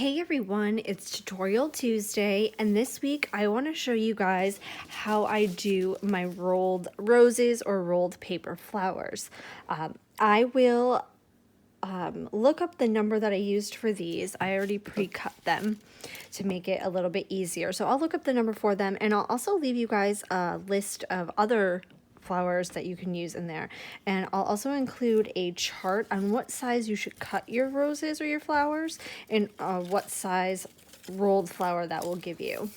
Hey everyone, it's Tutorial Tuesday, and this week I want to show you guys how I do my rolled roses or rolled paper flowers. I will look up the number that I used for these. I already pre-cut them to make it a little bit easier. So I'll look up the number for them, and I'll also leave you guys a list of other flowers that you can use in there, and I'll also include a chart on what size you should cut your roses or your flowers and what size rolled flower that will give you.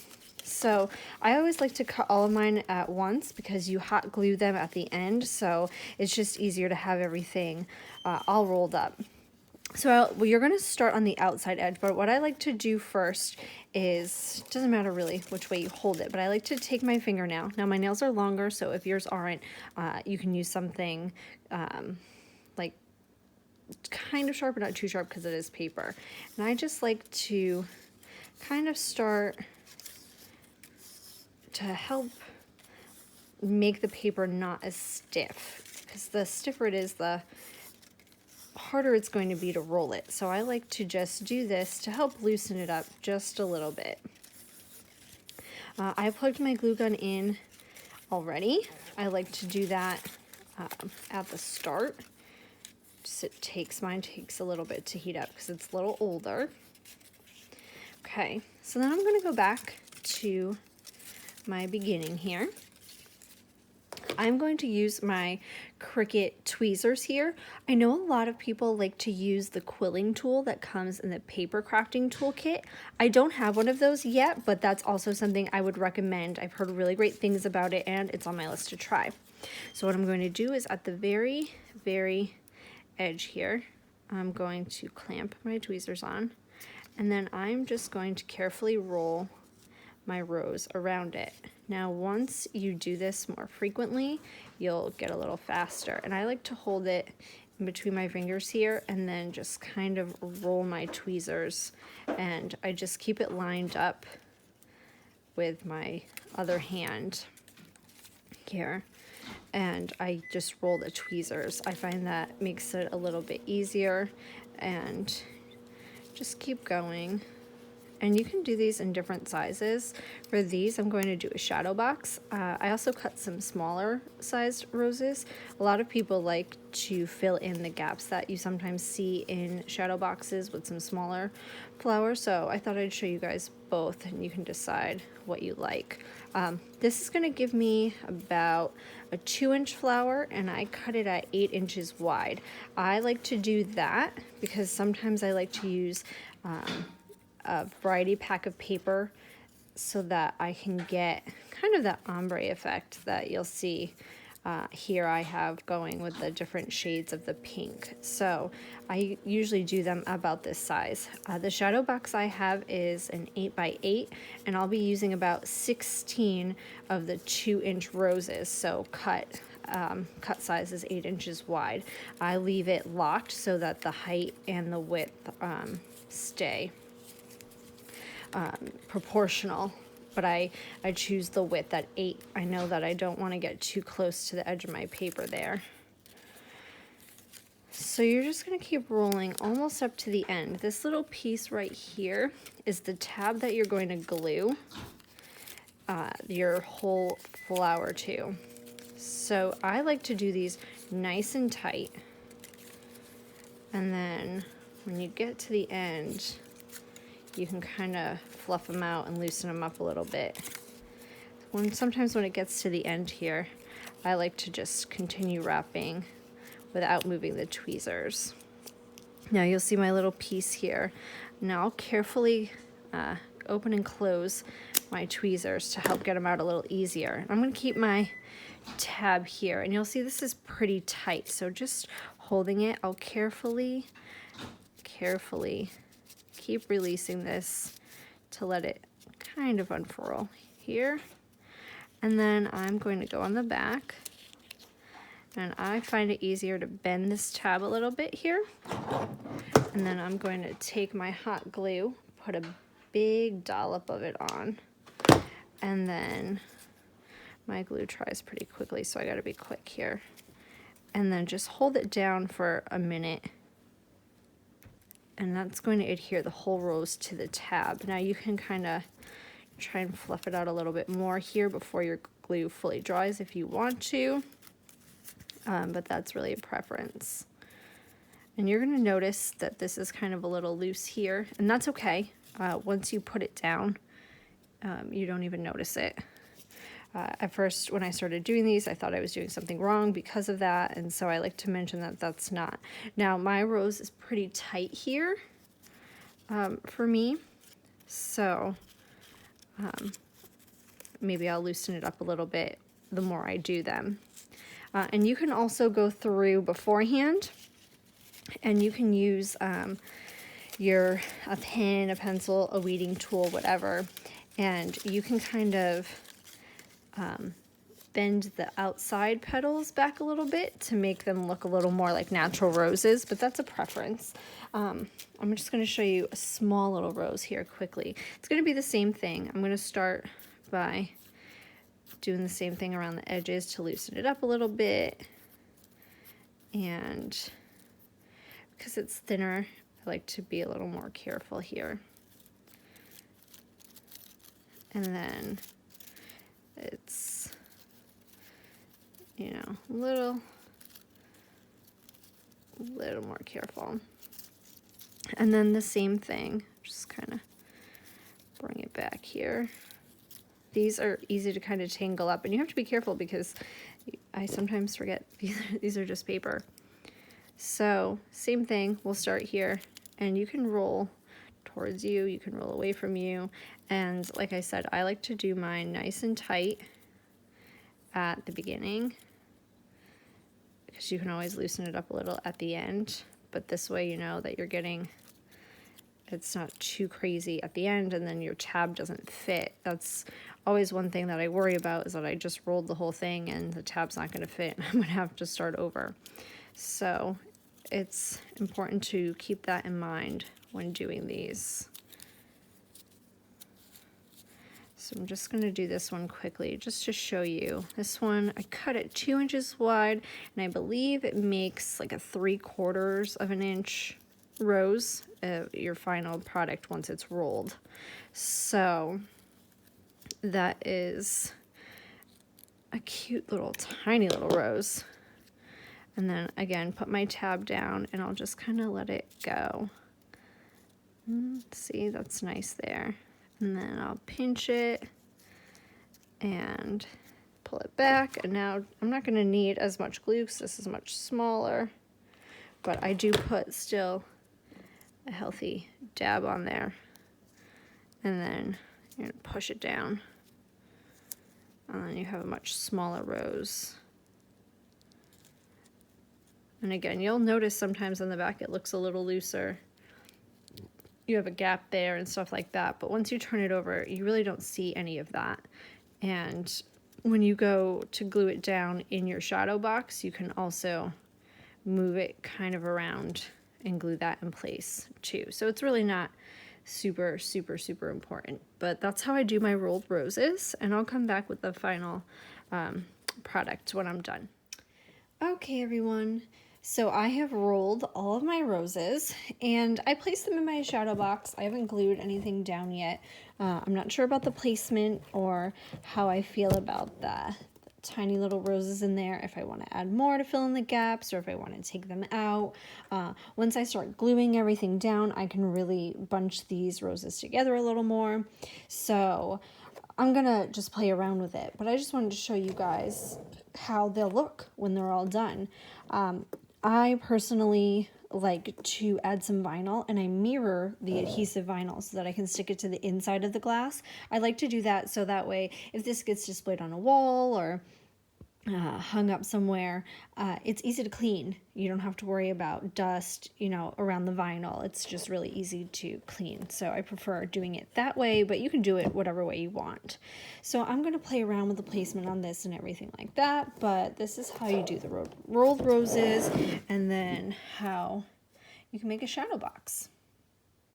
So I always like to cut all of mine at once because you hot glue them at the end, so it's just easier to have everything all rolled up. So you're going to start on the outside edge, but what I like to do first is, doesn't matter really which way you hold it, but I like to take my fingernail. Now my nails are longer, so if yours aren't, you can use something like kind of sharp, but not too sharp because it is paper. And I just like to kind of start to help make the paper not as stiff, because the stiffer it is, the harder it's going to be to roll it. So I like to just do this to help loosen it up just a little bit. I plugged my glue gun in already. I like to do that at the start. Mine takes a little bit to heat up because it's a little older. Okay, so then I'm going to go back to my beginning here. I'm going to use my Cricut tweezers here. I know a lot of people like to use the quilling tool that comes in the paper crafting toolkit. I don't have one of those yet, but that's also something I would recommend. I've heard really great things about it, and it's on my list to try. So what I'm going to do is at the very, very edge here, I'm going to clamp my tweezers on, and then I'm just going to carefully roll my rose around it. Now once you do this more frequently, you'll get a little faster, and I like to hold it in between my fingers here and then just kind of roll my tweezers, and I just keep it lined up with my other hand here, and I just roll the tweezers. I find that makes it a little bit easier, and just keep going. And you can do these in different sizes. For these, I'm going to do a shadow box. I also cut some smaller sized roses. A lot of people like to fill in the gaps that you sometimes see in shadow boxes with some smaller flowers. So I thought I'd show you guys both, and you can decide what you like. This is going to give me about a 2-inch flower, and I cut it at 8 inches wide. I like to do that because sometimes I like to use a variety pack of paper so that I can get kind of that ombre effect that you'll see here I have going with the different shades of the pink. So I usually do them about this size. The shadow box I have is an 8x8, and I'll be using about 16 of the 2-inch roses. So cut size is 8 inches wide. I leave it locked so that the height and the width stay proportional, but I choose the width at 8. I know that I don't want to get too close to the edge of my paper there. So you're just going to keep rolling almost up to the end. This little piece right here is the tab that you're going to glue your whole flower to. So I like to do these nice and tight, and then when you get to the end, you can kind of fluff them out and loosen them up a little bit. Sometimes when it gets to the end here, I like to just continue wrapping without moving the tweezers. Now you'll see my little piece here. Now I'll carefully open and close my tweezers to help get them out a little easier. I'm going to keep my tab here, and you'll see this is pretty tight, so just holding it, I'll carefully keep releasing this to let it kind of unfurl here. And then I'm going to go on the back, and I find it easier to bend this tab a little bit here. And then I'm going to take my hot glue, put a big dollop of it on, and then my glue dries pretty quickly, so I gotta be quick here. And then just hold it down for a minute and that's going to adhere the whole rose to the tab. Now you can kind of try and fluff it out a little bit more here before your glue fully dries if you want to, but that's really a preference. And you're going to notice that this is kind of a little loose here, and that's okay. Once you put it down, you don't even notice it. At first, when I started doing these, I thought I was doing something wrong because of that, and so I like to mention that that's not. Now, my rose is pretty tight here for me, so maybe I'll loosen it up a little bit the more I do them. And you can also go through beforehand, and you can use a pen, a pencil, a weeding tool, whatever, and you can kind of bend the outside petals back a little bit to make them look a little more like natural roses, but that's a preference. I'm just going to show you a small little rose here quickly. It's going to be the same thing. I'm going to start by doing the same thing around the edges to loosen it up a little bit, and because it's thinner, I like to be a little more careful here. And then it's, you know, a little more careful. And then the same thing, just kind of bring it back here. These are easy to kind of tangle up, and you have to be careful because I sometimes forget these are just paper. So same thing, we'll start here, and you can roll towards you, you can roll away from you, and like I said, I like to do mine nice and tight at the beginning because you can always loosen it up a little at the end, but this way you know that you're getting, it's not too crazy at the end and then your tab doesn't fit. That's always one thing that I worry about, is that I just rolled the whole thing and the tab's not going to fit and I'm going to have to start over. So it's important to keep that in mind when doing these. So I'm just going to do this one quickly just to show you. This one, I cut it 2 inches wide, and I believe it makes like a 3/4 of an inch rose, your final product once it's rolled. So that is a cute little tiny little rose. And then again, put my tab down and I'll just kind of let it go. See, that's nice there. And then I'll pinch it and pull it back. And now I'm not going to need as much glue because this is much smaller, but I do put still a healthy dab on there. And then you're going to push it down. And then you have a much smaller rose. And again, you'll notice sometimes on the back it looks a little looser. You have a gap there and stuff like that, but once you turn it over, you really don't see any of that. And when you go to glue it down in your shadow box, you can also move it kind of around and glue that in place too. So it's really not super, super, super important, but that's how I do my rolled roses, and I'll come back with the final product when I'm done. Okay, everyone. So I have rolled all of my roses and I placed them in my shadow box. I haven't glued anything down yet. I'm not sure about the placement or how I feel about the tiny little roses in there, if I want to add more to fill in the gaps or if I want to take them out. Once I start gluing everything down, I can really bunch these roses together a little more. So I'm gonna just play around with it, but I just wanted to show you guys how they'll look when they're all done. I personally like to add some vinyl, and I mirror the adhesive vinyl so that I can stick it to the inside of the glass. I like to do that so that way if this gets displayed on a wall or hung up somewhere, it's easy to clean. You don't have to worry about dust, you know, around the vinyl. It's just really easy to clean. So I prefer doing it that way, but you can do it whatever way you want. So I'm going to play around with the placement on this and everything like that, but this is how you do the rolled roses and then how you can make a shadow box.